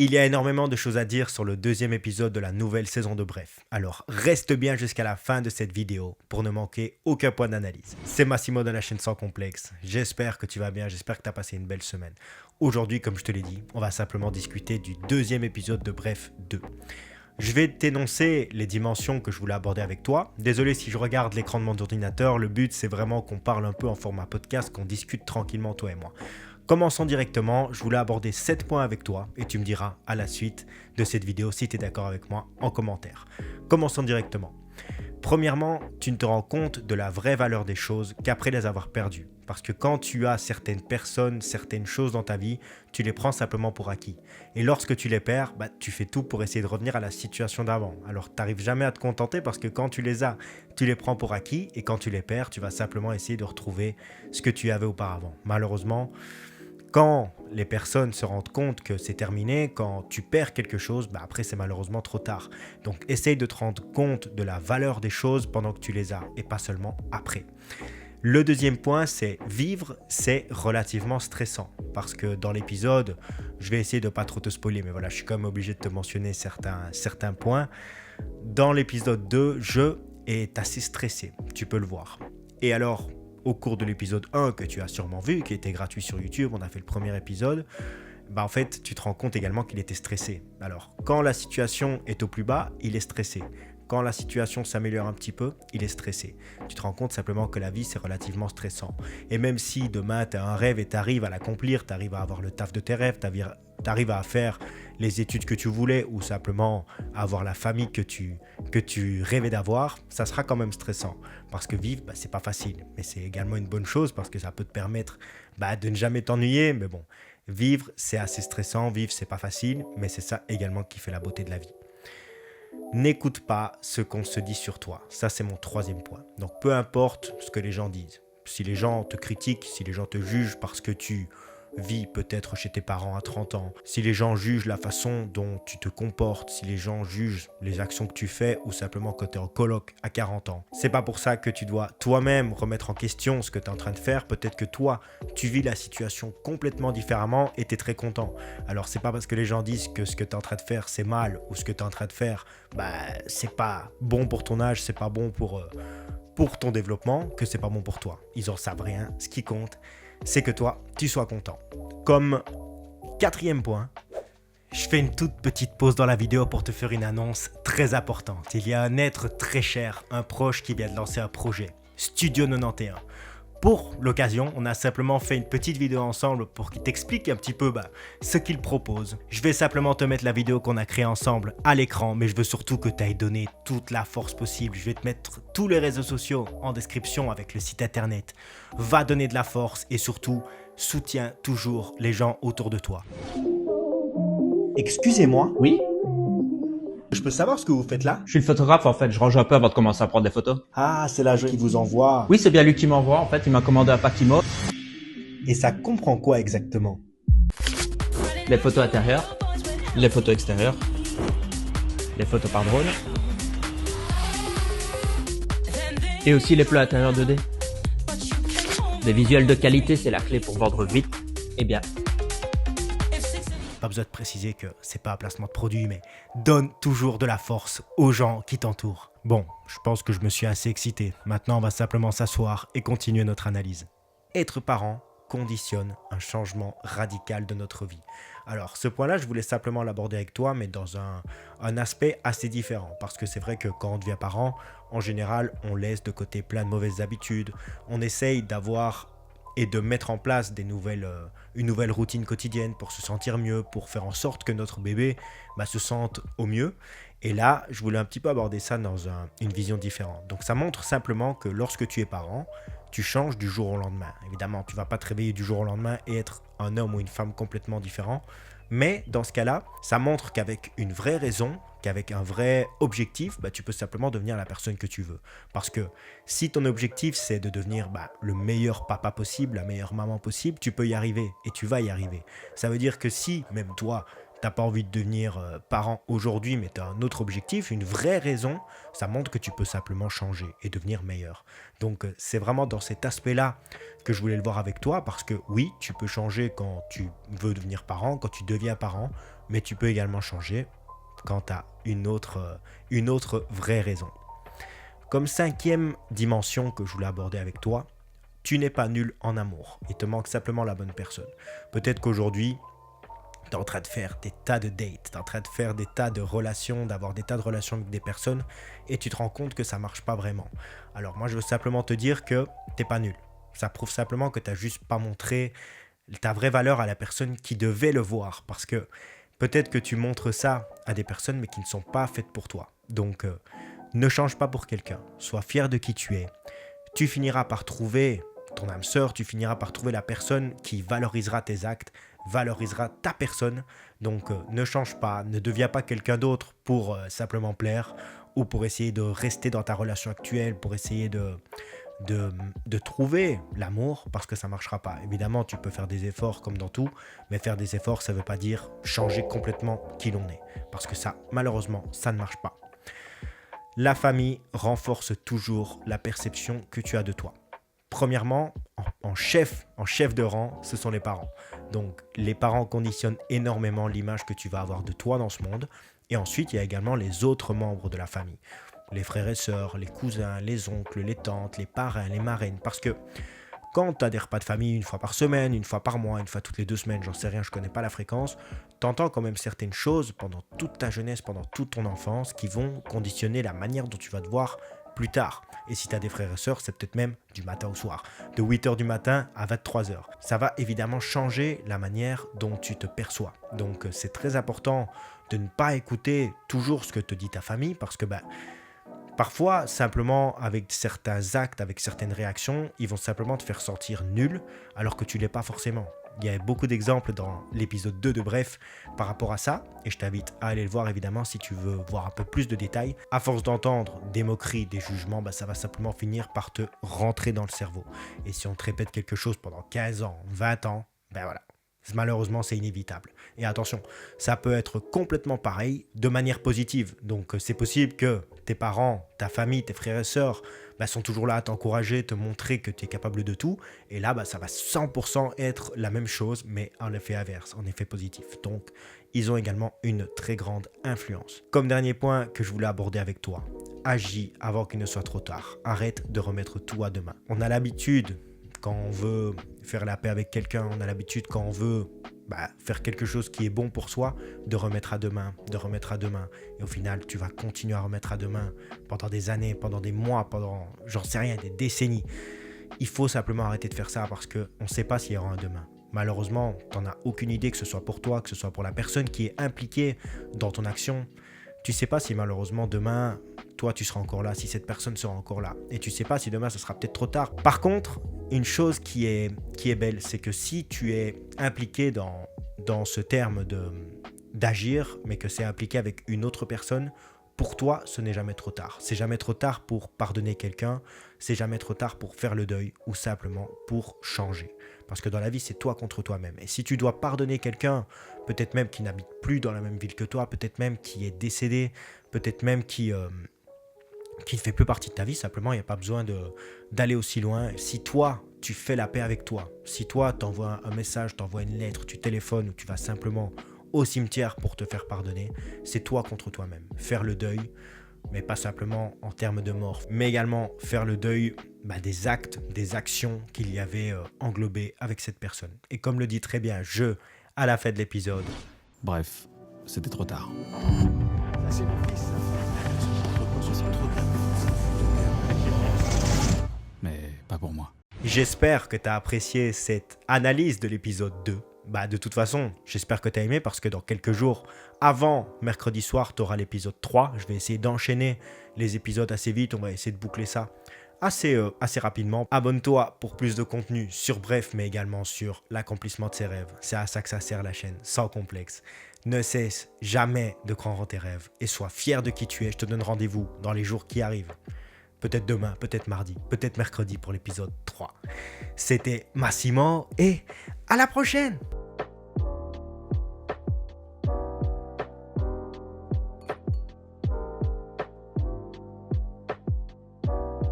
Il y a énormément de choses à dire sur le deuxième épisode de la nouvelle saison de Bref. Alors reste bien jusqu'à la fin de cette vidéo pour ne manquer aucun point d'analyse. C'est Massimo de la chaîne Sans Complexe. J'espère que tu vas bien, j'espère que tu as passé une belle semaine. Aujourd'hui, comme je te l'ai dit, on va simplement discuter du deuxième épisode de Bref 2. Je vais t'énoncer les dimensions que je voulais aborder avec toi. Désolé si je regarde l'écran de mon ordinateur, le but c'est vraiment qu'on parle un peu en format podcast, qu'on discute tranquillement toi et moi. Commençons directement, je voulais aborder 7 points avec toi et tu me diras à la suite de cette vidéo si tu es d'accord avec moi en commentaire. Commençons directement. Premièrement, tu ne te rends compte de la vraie valeur des choses qu'après les avoir perdues. Parce que quand tu as certaines personnes, certaines choses dans ta vie, tu les prends simplement pour acquis. Et lorsque tu les perds, tu fais tout pour essayer de revenir à la situation d'avant. Alors tu n'arrives jamais à te contenter parce que quand tu les as, tu les prends pour acquis. Et quand tu les perds, tu vas simplement essayer de retrouver ce que tu avais auparavant. Malheureusement, quand les personnes se rendent compte que c'est terminé, quand tu perds quelque chose, après c'est malheureusement trop tard. Donc essaye de te rendre compte de la valeur des choses pendant que tu les as et pas seulement après. Le deuxième point, c'est vivre, c'est relativement stressant. Parce que dans l'épisode, je vais essayer de ne pas trop te spoiler, mais voilà, je suis quand même obligé de te mentionner certains points. Dans l'épisode 2, je est assez stressé, tu peux le voir. Et alors, au cours de l'épisode 1 que tu as sûrement vu, qui était gratuit sur YouTube, on a fait le premier épisode, en fait, tu te rends compte également qu'il était stressé. Alors, quand la situation est au plus bas, il est stressé. Quand la situation s'améliore un petit peu, il est stressé. Tu te rends compte simplement que la vie, c'est relativement stressant. Et même si demain, tu as un rêve et tu arrives à l'accomplir, tu arrives à avoir le taf de tes rêves, tu arrives à faire les études que tu voulais ou simplement avoir la famille que tu rêvais d'avoir, ça sera quand même stressant. Parce que vivre, c'est pas facile. Mais c'est également une bonne chose parce que ça peut te permettre de ne jamais t'ennuyer. Mais bon, vivre, c'est assez stressant. Vivre, c'est pas facile. Mais c'est ça également qui fait la beauté de la vie. N'écoute pas ce qu'on se dit sur toi. Ça, c'est mon troisième point. Donc, peu importe ce que les gens disent. Si les gens te critiquent, si les gens te jugent parce que tu vis peut-être chez tes parents à 30 ans, si les gens jugent la façon dont tu te comportes, si les gens jugent les actions que tu fais ou simplement que tu es en coloc à 40 ans, c'est pas pour ça que tu dois toi-même remettre en question ce que tu es en train de faire. Peut-être que toi, tu vis la situation complètement différemment et tu es très content. Alors c'est pas parce que les gens disent que ce que tu es en train de faire c'est mal ou ce que tu es en train de faire c'est pas bon pour ton âge, c'est pas bon pour ton développement que c'est pas bon pour toi. Ils en savent rien. Ce qui compte, c'est que toi, tu sois content. Comme quatrième point, je fais une toute petite pause dans la vidéo pour te faire une annonce très importante. Il y a un être très cher, un proche qui vient de lancer un projet, Studio 91. Pour l'occasion, on a simplement fait une petite vidéo ensemble pour qu'il t'explique un petit peu ce qu'il propose. Je vais simplement te mettre la vidéo qu'on a créée ensemble à l'écran, mais je veux surtout que tu ailles donner toute la force possible. Je vais te mettre tous les réseaux sociaux en description avec le site internet. Va donner de la force et surtout, soutiens toujours les gens autour de toi. Excusez-moi. Oui, Je peux savoir ce que vous faites là? je suis le photographe en fait, je range un peu avant de commencer à prendre des photos. Ah, c'est l'agent qui vous envoie. Oui, c'est bien lui qui m'envoie en fait, il m'a commandé un pack IMO. Et ça comprend quoi exactement? Les photos intérieures, les photos extérieures, les photos par drone. Et aussi les plans intérieurs 2D. Des visuels de qualité, c'est la clé pour vendre vite et bien. Pas besoin de préciser que c'est pas un placement de produit, mais donne toujours de la force aux gens qui t'entourent. Bon, je pense que je me suis assez excité. Maintenant, on va simplement s'asseoir et continuer notre analyse. Être parent conditionne un changement radical de notre vie. Alors, ce point-là, je voulais simplement l'aborder avec toi, mais dans un aspect assez différent. Parce que c'est vrai que quand on devient parent, en général, on laisse de côté plein de mauvaises habitudes. On essaye d'avoir et de mettre en place une nouvelle routine quotidienne pour se sentir mieux, pour faire en sorte que notre bébé se sente au mieux. Et là, je voulais un petit peu aborder ça dans une vision différente. Donc ça montre simplement que lorsque tu es parent, tu changes du jour au lendemain. Évidemment, tu ne vas pas te réveiller du jour au lendemain et être un homme ou une femme complètement différent. Mais dans ce cas-là, ça montre qu'avec une vraie raison, qu'avec un vrai objectif, tu peux simplement devenir la personne que tu veux. Parce que si ton objectif, c'est de devenir le meilleur papa possible, la meilleure maman possible, tu peux y arriver et tu vas y arriver. Ça veut dire que si, même toi, t'as pas envie de devenir parent aujourd'hui, mais tu as un autre objectif, une vraie raison, ça montre que tu peux simplement changer et devenir meilleur. Donc c'est vraiment dans cet aspect-là que je voulais le voir avec toi, parce que oui, tu peux changer quand tu veux devenir parent, quand tu deviens parent. mais tu peux également changer quand tu as une autre vraie raison. Comme 5e dimension que je voulais aborder avec toi, tu n'es pas nul en amour. Il te manque simplement la bonne personne. Peut-être qu'aujourd'hui, tu es en train de faire des tas de dates, tu es en train de faire des tas de relations, d'avoir des tas de relations avec des personnes et tu te rends compte que ça ne marche pas vraiment. Alors moi, je veux simplement te dire que tu n'es pas nul. Ça prouve simplement que tu n'as juste pas montré ta vraie valeur à la personne qui devait le voir. Parce que peut-être que tu montres ça à des personnes mais qui ne sont pas faites pour toi. Donc, ne change pas pour quelqu'un. Sois fier de qui tu es. Tu finiras par trouver ton âme sœur, tu finiras par trouver la personne qui valorisera tes actes, valorisera ta personne. Donc, ne change pas, ne deviens pas quelqu'un d'autre pour simplement plaire ou pour essayer de rester dans ta relation actuelle, pour essayer de trouver l'amour, parce que ça ne marchera pas. Évidemment, tu peux faire des efforts comme dans tout, mais faire des efforts, ça ne veut pas dire changer complètement qui l'on est. Parce que ça, malheureusement, ça ne marche pas. La famille renforce toujours la perception que tu as de toi. Premièrement, en chef de rang, ce sont les parents. Donc, les parents conditionnent énormément l'image que tu vas avoir de toi dans ce monde. Et ensuite, il y a également les autres membres de la famille. Les frères et sœurs, les cousins, les oncles, les tantes, les parrains, les marraines. Parce que quand tu as des repas de famille une fois par semaine, une fois par mois, une fois toutes les 2 semaines, j'en sais rien, je connais pas la fréquence, tu entends quand même certaines choses pendant toute ta jeunesse, pendant toute ton enfance, qui vont conditionner la manière dont tu vas te voir plus tard. Et si tu as des frères et sœurs, c'est peut-être même du matin au soir, de 8h du matin à 23h. Ça va évidemment changer la manière dont tu te perçois. Donc c'est très important de ne pas écouter toujours ce que te dit ta famille, parce que parfois, simplement, avec certains actes, avec certaines réactions, ils vont simplement te faire sentir nul, alors que tu ne l'es pas forcément. Il y a beaucoup d'exemples dans l'épisode 2 de Bref par rapport à ça, et je t'invite à aller le voir évidemment si tu veux voir un peu plus de détails. À force d'entendre des moqueries, des jugements, ça va simplement finir par te rentrer dans le cerveau. Et si on te répète quelque chose pendant 15 ans, 20 ans, voilà. Malheureusement, c'est inévitable. Et attention, ça peut être complètement pareil de manière positive. Donc, c'est possible que tes parents, ta famille, tes frères et sœurs sont toujours là à t'encourager, te montrer que tu es capable de tout. Et là, ça va 100% être la même chose, mais en effet inverse, en effet positif. Donc, ils ont également une très grande influence. Comme dernier point que je voulais aborder avec toi, agis avant qu'il ne soit trop tard. Arrête de remettre tout à demain. On a l'habitude, quand on veut faire la paix avec quelqu'un, on a l'habitude quand on veut faire quelque chose qui est bon pour soi, de remettre à demain, de remettre à demain. Et au final, tu vas continuer à remettre à demain pendant des années, pendant des mois, pendant, j'en sais rien, des décennies. Il faut simplement arrêter de faire ça parce qu'on ne sait pas s'il y aura un demain. Malheureusement, tu n'en as aucune idée, que ce soit pour toi, que ce soit pour la personne qui est impliquée dans ton action. Tu ne sais pas si malheureusement demain, toi tu seras encore là, si cette personne sera encore là. Et tu ne sais pas si demain, ce sera peut-être trop tard. Par contre, une chose qui est belle, c'est que si tu es impliqué dans ce terme d'agir, mais que c'est impliqué avec une autre personne, pour toi, ce n'est jamais trop tard. C'est jamais trop tard pour pardonner quelqu'un, c'est jamais trop tard pour faire le deuil ou simplement pour changer. Parce que dans la vie, c'est toi contre toi-même. Et si tu dois pardonner quelqu'un, peut-être même qui n'habite plus dans la même ville que toi, peut-être même qui est décédé, peut-être même qui ne fait plus partie de ta vie, simplement, il n'y a pas besoin d'aller aussi loin. Si toi, tu fais la paix avec toi, si toi, tu envoies un message, tu envoies une lettre, tu téléphones ou tu vas simplement au cimetière pour te faire pardonner, c'est toi contre toi-même. Faire le deuil, mais pas simplement en termes de mort, mais également faire le deuil des actes, des actions qu'il y avait englobées avec cette personne. Et comme le dit très bien à la fin de l'épisode, bref, c'était trop tard. Ça c'est mon fils, Mais pas pour moi. J'espère que tu as apprécié cette analyse de l'épisode 2. De toute façon, j'espère que tu as aimé parce que dans quelques jours, avant mercredi soir, tu auras l'épisode 3. Je vais essayer d'enchaîner les épisodes assez vite. On va essayer de boucler ça assez rapidement. Abonne-toi pour plus de contenu sur Bref, mais également sur l'accomplissement de ses rêves. C'est à ça que ça sert la chaîne, sans complexe. Ne cesse jamais de croire en tes rêves et sois fier de qui tu es. Je te donne rendez-vous dans les jours qui arrivent. Peut-être demain, peut-être mardi, peut-être mercredi pour l'épisode 3. C'était Massimo et à la prochaine!